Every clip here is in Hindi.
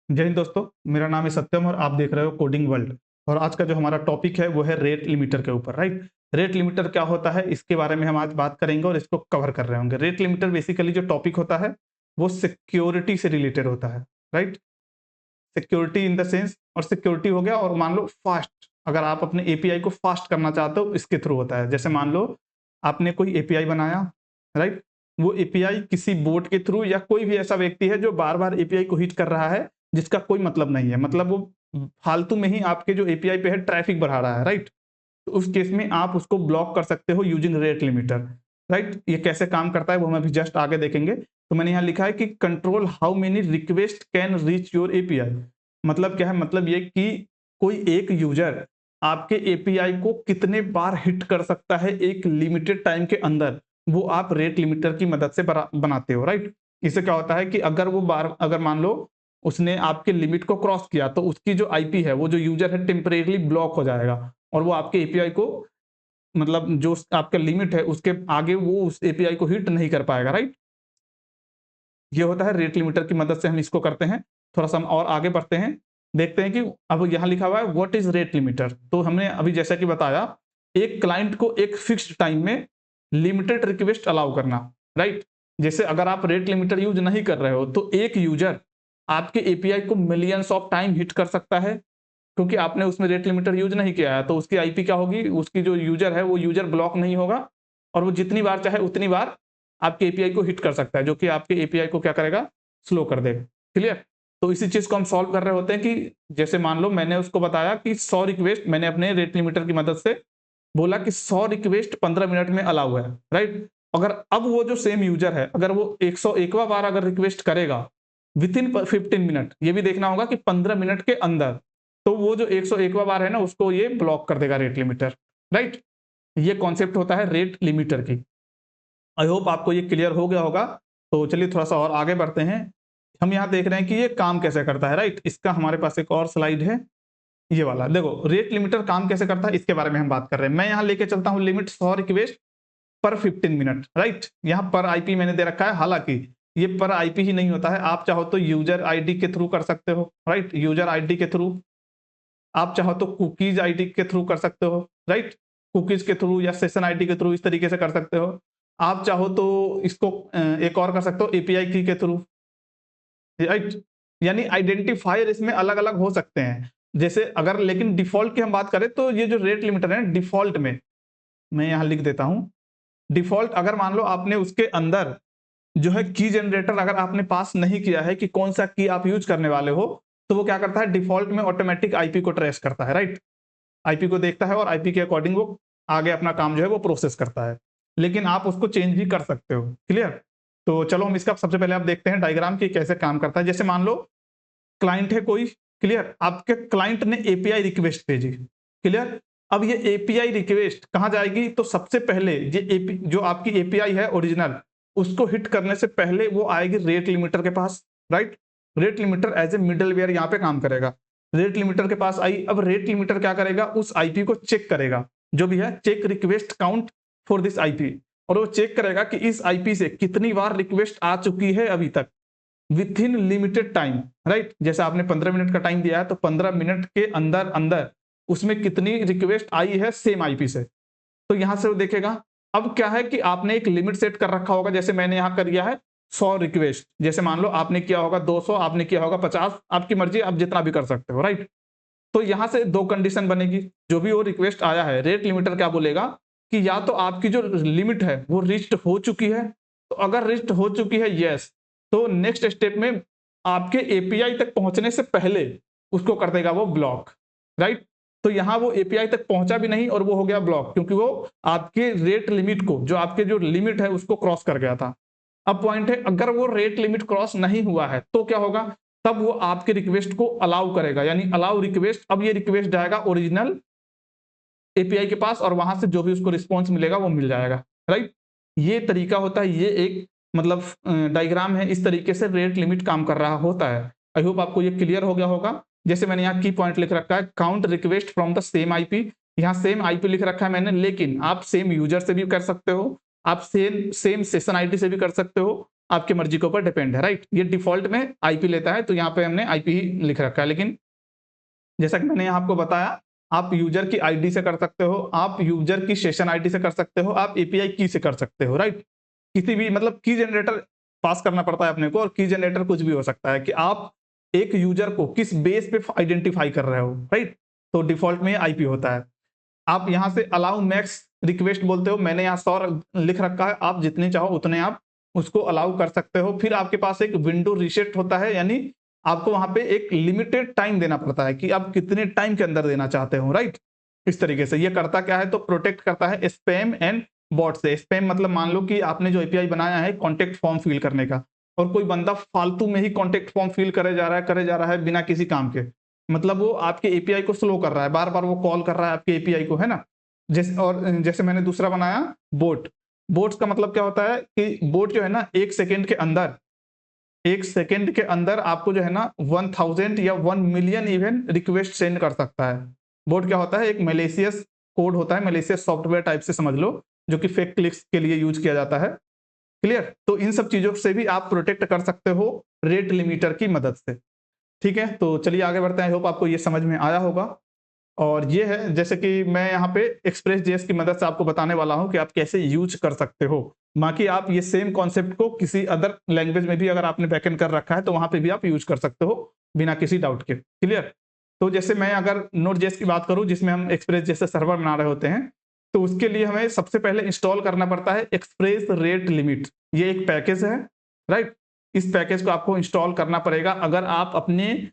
जय हिंद दोस्तों, मेरा नाम है सत्यम और आप देख रहे हो कोडिंग वर्ल्ड। और आज का जो हमारा टॉपिक है वो है रेट लिमिटर के ऊपर, राइट। रेट लिमिटर क्या होता है इसके बारे में हम आज बात करेंगे और इसको कवर कर रहे होंगे। रेट लिमिटर बेसिकली जो टॉपिक होता है वो सिक्योरिटी से रिलेटेड होता है, right. Security in the sense, और सिक्योरिटी हो गया और मान लो फास्ट, अगर आप अपने एपीआई को फास्ट करना चाहते हो इसके थ्रू होता है। जैसे मान लो आपने कोई एपीआई बनाया, राइट। वो एपीआई किसी बोट के थ्रू या कोई भी ऐसा व्यक्ति है जो बार बार एपीआई को हिट कर रहा है जिसका कोई मतलब नहीं है, मतलब वो फालतू में ही आपके जो एपीआई पे है ट्रैफिक बढ़ा रहा है, राइट। तो उस केस में आप उसको ब्लॉक कर सकते हो यूजिंग रेट लिमिटर, राइट। ये कैसे काम करता है वो हम अभी जस्ट आगे देखेंगे। तो मैंने यहाँ लिखा है कि control how many request can reach your API. मतलब क्या है, मतलब ये कि कोई एक यूजर आपके एपीआई को कितने बार हिट कर सकता है एक लिमिटेड टाइम के अंदर, वो आप रेट लिमिटर की मदद से बनाते हो, राइट। इससे क्या होता है कि अगर मान लो उसने आपके लिमिट को क्रॉस किया तो उसकी जो आईपी है, वो जो यूजर है टेम्परेरी ब्लॉक हो जाएगा और वो आपके एपीआई को, मतलब जो आपका लिमिट है उसके आगे वो उस एपीआई को हिट नहीं कर पाएगा, राइट। ये होता है रेट लिमिटर की मदद से हम इसको करते हैं। थोड़ा सा हम और आगे बढ़ते हैं, देखते हैं कि अब यहाँ लिखा हुआ है व्हाट इज रेट लिमिटर। तो हमने अभी जैसा कि बताया, एक क्लाइंट को एक फिक्स्ड टाइम में लिमिटेड रिक्वेस्ट अलाउ करना, राइट। जैसे अगर आप रेट लिमिटर यूज नहीं कर रहे हो तो एक यूजर आपके एपीआई को मिलियंस ऑफ टाइम हिट कर सकता है, क्योंकि आपने उसमें रेट लिमिटर यूज नहीं किया है। तो उसकी आईपी क्या होगी, उसकी जो यूजर है वो यूजर ब्लॉक नहीं होगा और वो जितनी बार चाहे उतनी बार आपके एपीआई को हिट कर सकता है, जो कि आपके एपीआई को क्या करेगा, स्लो कर देगा। क्लियर। तो इसी चीज को हम सॉल्व कर रहे होते हैं कि जैसे मान लो मैंने उसको बताया कि 100 रिक्वेस्ट, मैंने अपने रेट लिमिटर की मदद से बोला कि 100 रिक्वेस्ट 15 मिनट में अलाउ है, राइट। अगर अब वो जो सेम यूजर है अगर वो 101वां बार अगर रिक्वेस्ट करेगा विद इन 15 मिनट, ये भी देखना होगा कि 15 मिनट के अंदर, तो वो जो 101वां बार है ना उसको ये ब्लॉक कर देगा रेट लिमिटर, राइट। ये कॉन्सेप्ट होता है रेट लिमिटर की। आई होप आपको ये क्लियर हो गया होगा। तो चलिए थोड़ा सा और आगे बढ़ते हैं। हम यहाँ देख रहे हैं कि ये काम कैसे करता है, राइट। इसका हमारे पास एक और स्लाइड है, ये वाला देखो, रेट लिमिटर काम कैसे करता है इसके बारे में हम बात कर रहे हैं। मैं यहाँ लेके चलता हूँ लिमिट 100 रिक्वेस्ट पर 15 मिनट, राइट। यहाँ पर आईपी मैंने दे रखा है, हालांकि ये पर आईपी ही नहीं होता है, आप चाहो तो यूजर आईडी के थ्रू कर सकते हो, राइट। यूजर आईडी के थ्रू, आप चाहो तो कुकीज आईडी के थ्रू कर सकते हो, राइट। कुकीज के थ्रू या सेशन आईडी के थ्रू इस तरीके से कर सकते हो। आप चाहो तो इसको एक और कर सकते हो एपीआई की के थ्रू, राइट। यानी आइडेंटिफायर इसमें अलग अलग हो सकते हैं। जैसे अगर लेकिन डिफॉल्ट की हम बात करें तो ये जो रेट लिमिटर है डिफॉल्ट में, मैं यहाँ लिख देता हूं डिफॉल्ट, अगर मान लो आपने उसके अंदर जो है की जनरेटर अगर आपने पास नहीं किया है कि कौन सा की आप यूज करने वाले हो, तो वो क्या करता है डिफॉल्ट में ऑटोमेटिक आईपी को ट्रेस करता है, राइट। आईपी को देखता है और आईपी के अकॉर्डिंग वो आगे अपना काम जो है वो प्रोसेस करता है। लेकिन आप उसको चेंज भी कर सकते हो। क्लियर। तो चलो हम इसका सबसे पहले आप देखते हैं डायग्राम की कैसे काम करता है। जैसे मान लो क्लाइंट है कोई, क्लियर, आपके क्लाइंट ने एपीआई रिक्वेस्ट भेजी, क्लियर। अब ये एपीआई रिक्वेस्ट कहां जाएगी, तो सबसे पहले ये एपी जो आपकी एपीआई है ओरिजिनल, उसको हिट करने से पहले वो आएगी रेट लिमिटर के पास, right. Rate limiter as a middleware यहाँ पे काम करेगा। रेट लिमिटर के पास आई, अब रेट लिमिटर क्या करेगा, उस आईपी को चेक करेगा, जो भी है check request count for this IP, और वो चेक करेगा कि इस आईपी से कितनी बार रिक्वेस्ट आ चुकी है अभी तक with in limited time, right. जैसे आपने 15 मिनट का टाइम दिया है तो 15 मिनट के अंदर अंदर उसमें कितनी रिक्वेस्ट आई है सेम आईपी से, तो यहां से वो देखेगा। अब क्या है कि आपने एक लिमिट सेट कर रखा होगा, जैसे मैंने यहां कर दिया है 100 रिक्वेस्ट, जैसे मान लो आपने किया होगा 200, आपने किया होगा 50, आपकी मर्जी, आप जितना भी कर सकते हो, राइट। तो यहां से दो कंडीशन बनेगी, जो भी वो रिक्वेस्ट आया है रेट लिमिटर क्या बोलेगा कि या तो आपकी जो लिमिट है वो रिच्ड हो चुकी है, तो अगर रिच्ड हो चुकी है यस, तो नेक्स्ट स्टेप में आपके एपीआई तक पहुंचने से पहले उसको कर देगा वो ब्लॉक, राइट। तो यहां वो एपीआई तक पहुंचा भी नहीं और वो हो गया ब्लॉक, क्योंकि वो आपके रेट लिमिट को, जो आपके जो लिमिट है उसको क्रॉस कर गया था। अब पॉइंट है, अगर वो रेट लिमिट क्रॉस नहीं हुआ है तो क्या होगा, तब वो आपके रिक्वेस्ट को अलाउ करेगा, यानी अलाउ रिक्वेस्ट। अब ये रिक्वेस्ट जाएगा ओरिजिनल एपीआई के पास और वहां से जो भी उसको रिस्पॉन्स मिलेगा वो मिल जाएगा, राइट। ये तरीका होता है, ये एक मतलब डायग्राम है, इस तरीके से रेट लिमिट काम कर रहा होता है। आई होप आपको ये क्लियर हो गया होगा। जैसे मैंने यहाँ की पॉइंट लिख रखा है, count request from the same IP, यहाँ सेम आईपी लिख रखा है मैंने, लेकिन आप सेम यूजर से भी कर सकते हो, आप सेम सेशन आईडी से भी कर सकते हो, आपकी मर्जी के ऊपर डिपेंड है, राइट। ये डिफॉल्ट में आईपी लेता है, तो यहाँ पे हमने आईपी ही लिख रखा है। लेकिन जैसा कि मैंने यहाँ आपको बताया, आप यूजर की आईडी से कर सकते हो, आप यूजर की सेशन आईडी से कर सकते हो, आप एपीआई की से कर सकते हो, राइट। किसी भी मतलब की जनरेटर पास करना पड़ता है अपने को, और की जनरेटर कुछ भी हो सकता है कि आप एक यूजर को किस बेस पे आइडेंटिफाई कर रहे हो, राइट। तो डिफॉल्ट में आईपी होता है। आप यहाँ से अलाउ मैक्स रिक्वेस्ट बोलते हो, मैंने यहाँ 100 लिख रखा है, आप जितने चाहो उतने आप उसको अलाउ कर सकते हो। फिर आपके पास एक विंडो रीसेट होता है, यानी आपको वहां पे एक लिमिटेड टाइम देना पड़ता है कि आप कितने टाइम के अंदर देना चाहते हो, राइट। इस तरीके से ये करता क्या है, तो प्रोटेक्ट करता है स्पैम एंड बॉट से। स्पैम मतलब मान लो कि आपने जो एपीआई बनाया है कॉन्टेक्ट फॉर्म फिल करने का, और कोई बंदा फालतू में ही कॉन्टेक्ट फॉर्म फिल करे जा रहा है बिना किसी काम के, मतलब वो आपके एपीआई को स्लो कर रहा है, बार बार वो कॉल कर रहा है आपके एपीआई को, है ना। जैसे मैंने दूसरा बनाया बोट। बोट्स का मतलब क्या होता है कि बोट जो है ना, एक सेकेंड के अंदर आपको जो है ना 1000 या 1 मिलियन इवन रिक्वेस्ट सेंड कर सकता है। बोट क्या होता है, एक मलेशियस कोड होता है, मलेशियस सॉफ्टवेयर टाइप से समझ लो, जो कि फेक क्लिक्स के लिए यूज किया जाता है। क्लियर। तो इन सब चीजों से भी आप प्रोटेक्ट कर सकते हो रेट लिमिटर की मदद से। ठीक है, तो चलिए आगे बढ़ते हैं। आई होप आपको ये समझ में आया होगा। और ये है जैसे कि मैं यहाँ पे एक्सप्रेस जेएस की मदद से आपको बताने वाला हूँ कि आप कैसे यूज कर सकते हो। बाकी आप ये सेम कॉन्सेप्ट को किसी अदर लैंग्वेज में भी अगर आपने बैकएंड कर रखा है तो वहां पे भी आप यूज कर सकते हो बिना किसी डाउट के। क्लियर। तो जैसे मैं अगर नोड जेएस की बात करूं जिसमें हम एक्सप्रेस जैसे सर्वर बना रहे होते हैं, तो उसके लिए हमें सबसे पहले इंस्टॉल करना पड़ता है एक्सप्रेस रेट लिमिट। ये एक पैकेज है, राइट। इस पैकेज को आपको इंस्टॉल करना पड़ेगा अगर आप अपने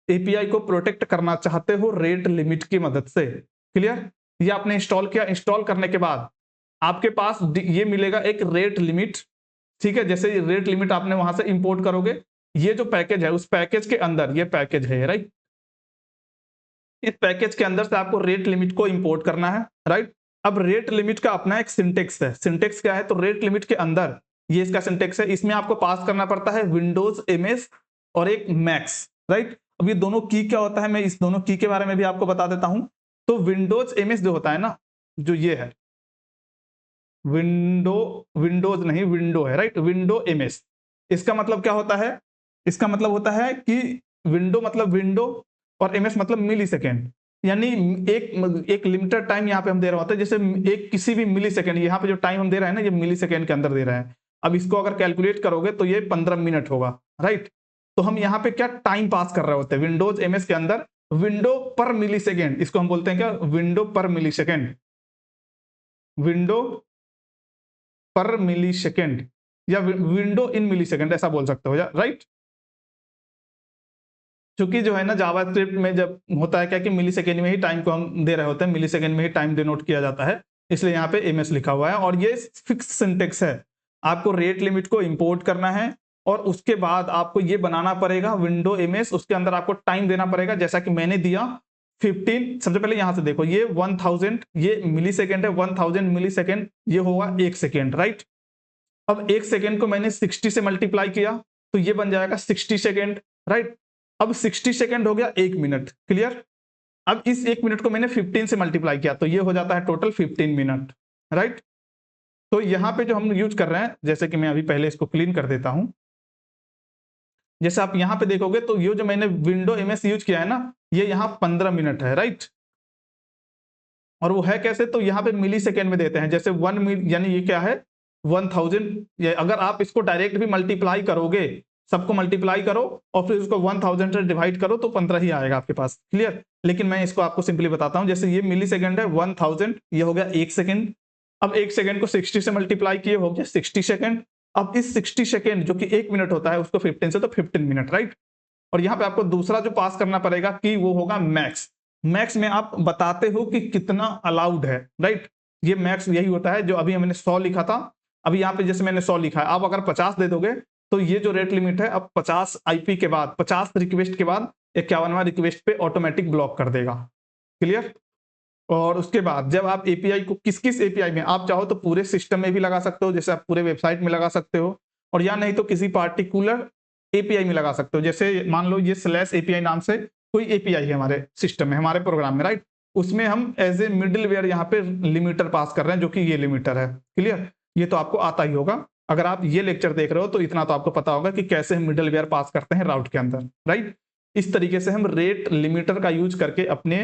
एपीआई को प्रोटेक्ट करना चाहते हो रेट लिमिट की मदद से। क्लियर। ये आपने इंस्टॉल किया, इंस्टॉल करने के बाद आपके पास ये मिलेगा एक रेट लिमिट। ठीक है, जैसे रेट लिमिट आपने वहां से इंपोर्ट करोगे, ये जो पैकेज है उस पैकेज के अंदर, ये पैकेज है, राइट। इस पैकेज के अंदर से आपको रेट लिमिट को इंपोर्ट करना है, राइट। अब रेट लिमिट का अपना एक सिंटेक्स है। सिंटेक्स क्या है, तो रेट लिमिट के अंदर ये इसका सिंटेक्स है, इसमें आपको पास करना पड़ता है विंडोज एमएस और एक मैक्स, राइट। अब ये दोनों की क्या होता है, मैं इस दोनों की के बारे में भी आपको बता देता हूं। तो विंडोज एमएस जो होता है ना, जो ये है विंडोज नहीं, विंडो है, राइट। विंडो एमएस, इसका मतलब क्या होता है, इसका मतलब होता है कि विंडो मतलब विंडो और एमएस मतलब मिली सेकेंड। यानी एक लिमिटेड टाइम यहाँ पे हम दे रहे होते हैं, जैसे एक किसी भी मिली सेकेंड, यहाँ पे जो टाइम हम दे रहे हैं ना, ये मिली सेकेंड के अंदर दे रहे हैं। अब इसको अगर कैलकुलेट करोगे तो ये 15 मिनट होगा, राइट। तो हम यहाँ पे क्या टाइम पास कर रहे होते हैं विंडोज एमएस के अंदर, विंडो पर मिली सेकेंड, इसको हम बोलते हैं क्या, विंडो पर मिली सेकेंड, विंडो पर मिली सेकेंड, या विंडो इन मिली सेकेंड ऐसा बोल सकते हो, राइट। क्योंकि जो है ना जावास्क्रिप्ट में जब होता है क्या कि मिली सेकेंड में ही टाइम को हम दे रहे होते हैं, मिली सेकेंड में ही टाइम डिनोट किया जाता है, इसलिए यहाँ पे एमएस लिखा हुआ है। और ये फिक्स सिंटेक्स है, आपको रेट लिमिट को इंपोर्ट करना है और उसके बाद आपको ये बनाना पड़ेगा विंडो एमएस, उसके अंदर आपको टाइम देना पड़ेगा जैसा कि मैंने दिया 15। सबसे पहले यहां से देखो, ये 1000 ये मिली सेकेंड है, 1000 मिली सेकेंड ये होगा 1 सेकेंड, राइट। अब 1 सेकेंड को मैंने 60 से मल्टीप्लाई किया तो ये बन जाएगा 60 सेकेंड, राइट। अब 60 सेकेंड हो गया 1 मिनट। क्लियर। अब इस 1 मिनट को मैंने 15 से मल्टीप्लाई किया तो ये हो जाता है टोटल 15 मिनट, राइट। तो यहां पे जो हम यूज कर रहे हैं, जैसे कि मैं अभी पहले इसको क्लीन कर देता हूं, जैसे आप यहां पे देखोगे तो ये जो मैंने विंडो एमएस यूज किया है ना, ये यहां 15 मिनट है, राइट। और वो है कैसे, तो यहाँ पे मिली सेकेंड में देते हैं, जैसे 1 मिल यानी ये क्या है 1000। अगर आप इसको डायरेक्ट भी मल्टीप्लाई करोगे, सबको मल्टीप्लाई करो और फिर उसको 1000 से डिवाइड करो तो 15 ही आएगा आपके पास। क्लियर। लेकिन मैं इसको आपको सिंपली बताता हूं, जैसे ये मिली सेकेंड है 1000, ये हो गया 1 सेकेंड। अब 1 सेकेंड को 60 से मल्टीप्लाई किए हो गया 60 सेकेंड। अब इस 60 सेकेंड जो कि 1 मिनट होता है उसको 15 से तो 15 मिनट, राइट। और यहाँ पे आपको दूसरा जो पास करना पड़ेगा कि वो होगा मैक्स। मैक्स में आप बताते हो कि कितना अलाउड है, राइट। ये मैक्स यही होता है जो अभी हमने 100 लिखा था, अभी यहाँ पे जैसे मैंने 100 लिखा है, आप अगर 50 दे दोगे तो ये जो रेट लिमिट है अब 50 आईपी के बाद, 50 रिक्वेस्ट के बाद 51वां रिक्वेस्ट पे ऑटोमेटिक ब्लॉक कर देगा। क्लियर। और उसके बाद जब आप एपीआई को किस किस एपीआई में, आप चाहो तो पूरे सिस्टम में भी लगा सकते हो, जैसे आप पूरे वेबसाइट में लगा सकते हो, और या नहीं तो किसी पार्टिकुलर एपीआई में लगा सकते हो। जैसे मान लो ये स्लैश एपीआई नाम से कोई एपीआई है हमारे सिस्टम में, हमारे प्रोग्राम में, राइट। उसमें हम एज ए मिडिल वेयर यहाँ पे लिमिटर पास कर रहे हैं जो कि ये लिमिटर है। क्लियर। ये तो आपको आता ही होगा। अगर आप ये लेक्चर देख रहे हो तो इतना तो आपको पता होगा कि कैसे हम मिडल वेयर पास करते हैं राउट के अंदर, राइट। इस तरीके से हम रेट लिमिटर का यूज करके अपने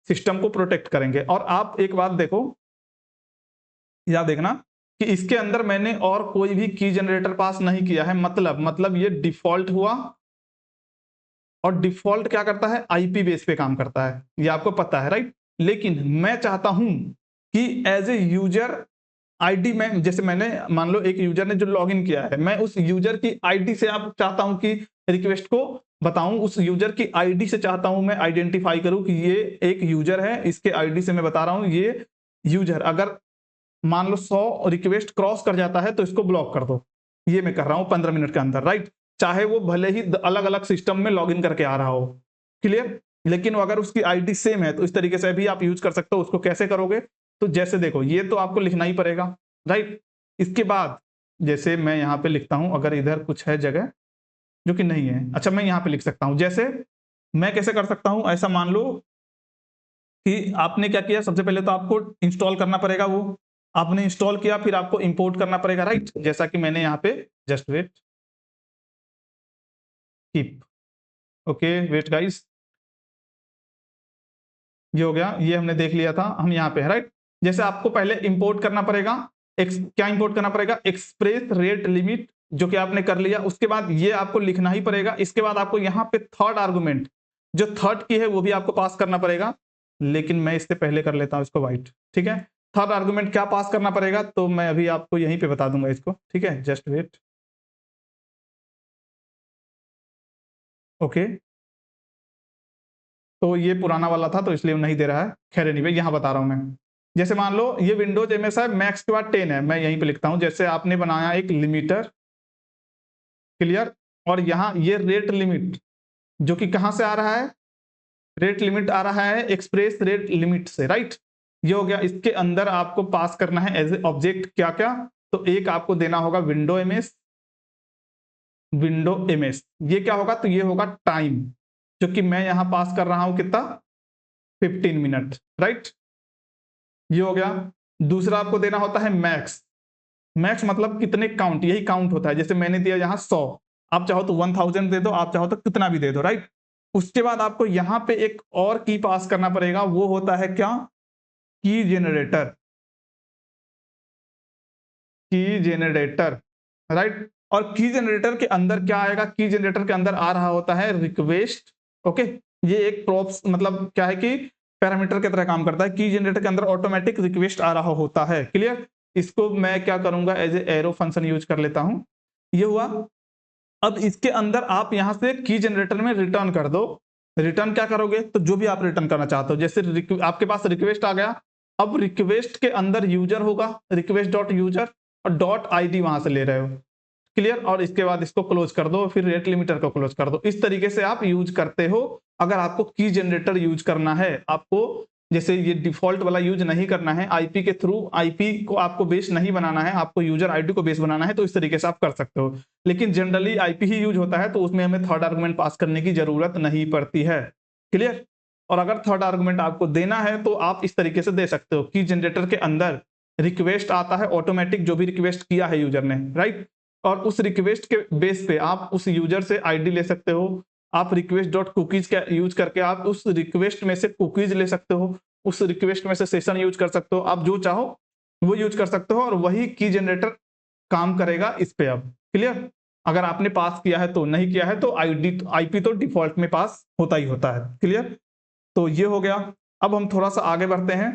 सिस्टम को प्रोटेक्ट करेंगे। और आप एक बात देखो, याद देखना कि इसके अंदर मैंने और कोई भी की जनरेटर पास नहीं किया है, मतलब ये डिफॉल्ट हुआ। और डिफॉल्ट क्या करता है, आईपी बेस पे काम करता है, ये आपको पता है, राइट। लेकिन मैं चाहता हूं कि एज ए यूजर आईडी में, जैसे मैंने मान लो एक यूजर ने जो लॉगिन किया है, मैं उस यूजर की आईडी से आप चाहता हूं कि रिक्वेस्ट को बताऊं, उस यूजर की आईडी से चाहता हूं मैं आइडेंटिफाई करूं कि ये एक यूजर है, इसके आईडी से मैं बता रहा हूं ये यूजर। अगर मान लो 100 रिक्वेस्ट क्रॉस कर जाता है तो इसको ब्लॉक कर दो। ये मैं कर रहा हूं 15 मिनट के अंदर, राइट। चाहे वो भले ही अलग अलग सिस्टम में लॉगिन करके आ रहा हो, क्लियर। लेकिन वो अगर उसकी आईडी सेम है तो इस तरीके से भी आप यूज कर सकते हो। उसको कैसे करोगे, तो जैसे देखो, ये तो आपको लिखना ही पड़ेगा, राइट। इसके बाद जैसे मैं यहाँ पे लिखता हूं, अगर इधर कुछ है जगह जो कि नहीं है, अच्छा मैं यहाँ पे लिख सकता हूं। जैसे मैं कैसे कर सकता हूं, ऐसा मान लो कि आपने क्या किया, सबसे पहले तो आपको इंस्टॉल करना पड़ेगा। वो आपने इंस्टॉल किया, फिर आपको इंपोर्ट करना पड़ेगा, राइट। जैसा कि मैंने यहाँ पे, just wait, keep, okay wait guys, ये हो गया, ये हमने देख लिया था, हम यहाँ पे है, राइट। जैसे आपको पहले इंपोर्ट करना पड़ेगा, क्या इंपोर्ट करना पड़ेगा, एक्सप्रेस रेट लिमिट, जो कि आपने कर लिया। उसके बाद ये आपको लिखना ही पड़ेगा। इसके बाद आपको यहाँ पे थर्ड आर्गुमेंट, जो थर्ड की है वो भी आपको पास करना पड़ेगा। लेकिन मैं इससे पहले कर लेता हूँ इसको वाइट, ठीक है। थर्ड आर्गुमेंट क्या पास करना पड़ेगा, तो मैं अभी आपको यहीं पे बता दूंगा इसको, ठीक है, जस्ट वेट, ओके। तो ये पुराना वाला था तो इसलिए वो नहीं दे रहा है, खैर एनीवे यहाँ बता रहा हूँ मैं। जैसे मान लो ये विंडोज एमएस है, मैक्स के बाद 10 है, मैं यहीं पे लिखता हूँ। जैसे आपने बनाया एक लिमिटर, क्लियर। और यहाँ ये रेट लिमिट जो कि कहाँ से आ रहा है, रेट लिमिट आ रहा है एक्सप्रेस रेट लिमिट से, राइट। ये हो गया। इसके अंदर आपको पास करना है एज ए ऑब्जेक्ट क्या क्या, तो एक आपको देना होगा विंडो एमएस, विंडो एमएस। ये क्या होगा, तो ये होगा टाइम, जो कि मैं यहां पास कर रहा हूं कितना, 15 मिनट, राइट। ये हो गया। दूसरा आपको देना होता है मैक्स, मैक्स मतलब कितने काउंट, यही काउंट होता है। जैसे मैंने दिया यहाँ 100, आप चाहो तो 1000 दे दो, आप चाहो तो कितना भी दे दो, राइट। उसके बाद आपको यहाँ पे एक और की पास करना पड़ेगा, वो होता है क्या, की जनरेटर, की जनरेटर, राइट। और की जनरेटर के अंदर क्या आएगा, की जनरेटर के अंदर आ रहा होता है रिक्वेस्ट, ओके। ये एक प्रॉप्स मतलब क्या है कि पैरामीटर की तरह काम करता है। की जनरेटर के अंदर ऑटोमेटिक रिक्वेस्ट आ रहा होता है, क्लियर। इसको मैं क्या करूंगा, as a arrow function use कर लेता हूं। ये हुआ। अब इसके अंदर आप यहां से की जनरेटर में रिटर्न कर दो। रिटर्न क्या करोगे, तो जो भी आप रिटर्न करना चाहते हो। जैसे आपके पास रिक्वेस्ट आ गया, अब रिक्वेस्ट के अंदर यूजर होगा, रिक्वेस्ट डॉट यूजर, और डॉट आईडी वहां से ले रहे हो, क्लियर। और इसके बाद इसको क्लोज कर दो, फिर रेट लिमिटर को क्लोज कर दो। इस तरीके से आप यूज करते हो। अगर आपको की जनरेटर यूज करना है, आपको जैसे ये डिफॉल्ट वाला यूज नहीं करना है, आईपी के थ्रू, आईपी को आपको बेस नहीं बनाना है, आपको यूजर आईडी को बेस बनाना है, तो इस तरीके से आप कर सकते हो। लेकिन जनरली आईपी ही यूज होता है, तो उसमें हमें थर्ड आर्गुमेंट पास करने की जरूरत नहीं पड़ती है, क्लियर। और अगर थर्ड आर्गुमेंट आपको देना है तो आप इस तरीके से दे सकते हो। की जनरेटर के अंदर रिक्वेस्ट आता है ऑटोमेटिक, जो भी रिक्वेस्ट किया है यूजर ने, राइट। और उस रिक्वेस्ट के बेस पे आप उस यूजर से आईडी ले सकते हो। आप रिक्वेस्ट डॉट कुकीज का यूज करके आप उस रिक्वेस्ट में से कुकीज ले सकते हो, उस रिक्वेस्ट में से सेशन यूज कर सकते हो, आप जो चाहो वो यूज कर सकते हो। और वही की जनरेटर काम करेगा इस पे, अब क्लियर। अगर आपने पास किया है तो, नहीं किया है तो आईडी आईपी तो डिफॉल्ट में पास होता ही होता है, क्लियर। तो ये हो गया। अब हम थोड़ा सा आगे बढ़ते हैं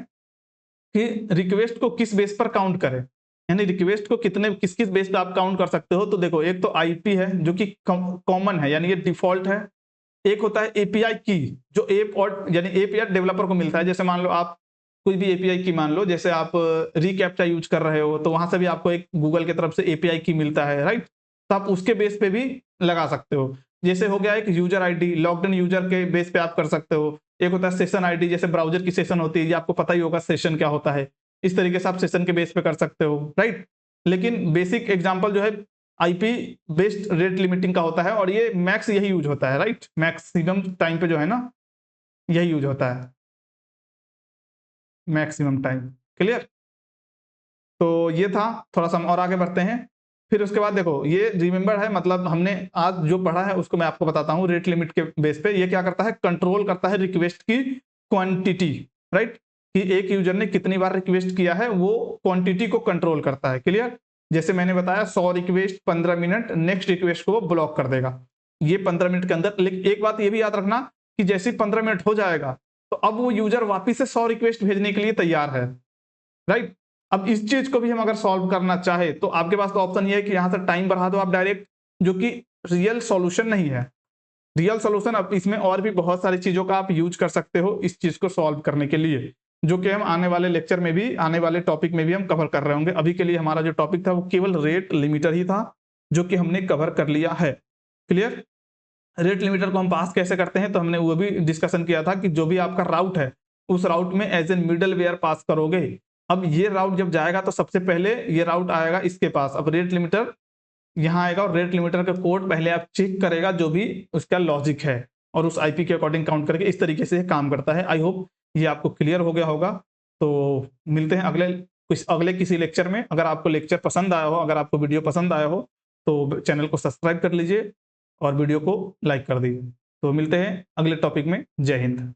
कि रिक्वेस्ट को किस बेस पर काउंट करें, यानी रिक्वेस्ट को कितने किस किस बेस पे आप काउंट कर सकते हो। तो देखो, एक तो आईपी है जो कि कॉमन है, यानी ये डिफॉल्ट है। एक होता है एपीआई की, जो एप और यानी एपीआई डेवलपर को मिलता है। जैसे मान लो आप कोई भी एपीआई की मान लो, जैसे आप रिकैप्चा यूज कर रहे हो, तो वहां से भी आपको एक गूगल की तरफ से एपीआई की मिलता है, राइट। तो आप उसके बेस पे भी लगा सकते हो। जैसे हो गया एक user ID, logged in user के बेस पे आप कर सकते हो। एक होता है सेशन आईडी, जैसे ब्राउजर की सेशन होती है, ये आपको पता ही होगा सेशन क्या होता है। इस तरीके से आप सेशन के बेस पे कर सकते हो, राइट। लेकिन बेसिक एग्जांपल जो है आईपी बेस्ड रेट लिमिटिंग का होता है, और ये मैक्स यही यूज होता है, राइट। मैक्सिमम टाइम पे जो है ना, यही यूज होता है, मैक्सिमम टाइम, क्लियर। तो ये था, थोड़ा सा हम और आगे बढ़ते हैं। फिर उसके बाद देखो ये रिमेंबर है, मतलब हमने आज जो पढ़ा है उसको मैं आपको बताता हूँ। रेट लिमिट के बेस पे ये क्या करता है, कंट्रोल करता है रिक्वेस्ट की क्वांटिटी, राइट, कि एक यूजर ने कितनी बार रिक्वेस्ट किया है वो क्वांटिटी को कंट्रोल करता है। क्लियर? जैसे मैंने बताया 100 रिक्वेस्ट 15 मिनट, नेक्स्ट रिक्वेस्ट को वो ब्लॉक कर देगा ये 15 मिनट के अंदर। लेकिन एक बात ये भी याद रखना कि जैसे 15 मिनट हो जाएगा तो अब वो यूजर वापिस से 100 रिक्वेस्ट भेजने के लिए तैयार है, राइट। अब इस चीज को भी हम अगर सॉल्व करना चाहे तो आपके पास तो ऑप्शन ये है कि यहां से टाइम बढ़ा दो आप डायरेक्ट, जो कि रियल सॉल्यूशन नहीं है। रियल सॉल्यूशन, अब इसमें और भी बहुत सारी चीजों का आप यूज कर सकते हो इस चीज को सॉल्व करने के लिए, जो कि हम आने वाले लेक्चर में भी, आने वाले टॉपिक में भी हम कवर कर रहे होंगे। अभी के लिए हमारा जो टॉपिक था वो केवल रेट लिमिटर ही था, जो कि हमने कवर कर लिया है। क्लियर? रेट लिमिटर को हम पास कैसे करते हैं तो हमने वो भी डिस्कशन किया था कि जो भी आपका राउट है उस राउट में एज एन मिडल वेयर पास करोगे। अब ये राउट जब जाएगा तो सबसे पहले ये राउट आएगा इसके पास, अब रेट लिमिटर यहाँ आएगा और रेट लिमिटर का कोड पहले आप चेक करेगा जो भी उसका लॉजिक है और उस आईपी के अकॉर्डिंग काउंट करके इस तरीके से काम करता है। आई होप ये आपको क्लियर हो गया होगा। तो मिलते हैं अगले किसी लेक्चर में। अगर आपको लेक्चर पसंद आया हो, अगर आपको वीडियो पसंद आया हो तो चैनल को सब्सक्राइब कर लीजिए और वीडियो को लाइक कर दीजिए। तो मिलते हैं अगले टॉपिक में। जय हिंद।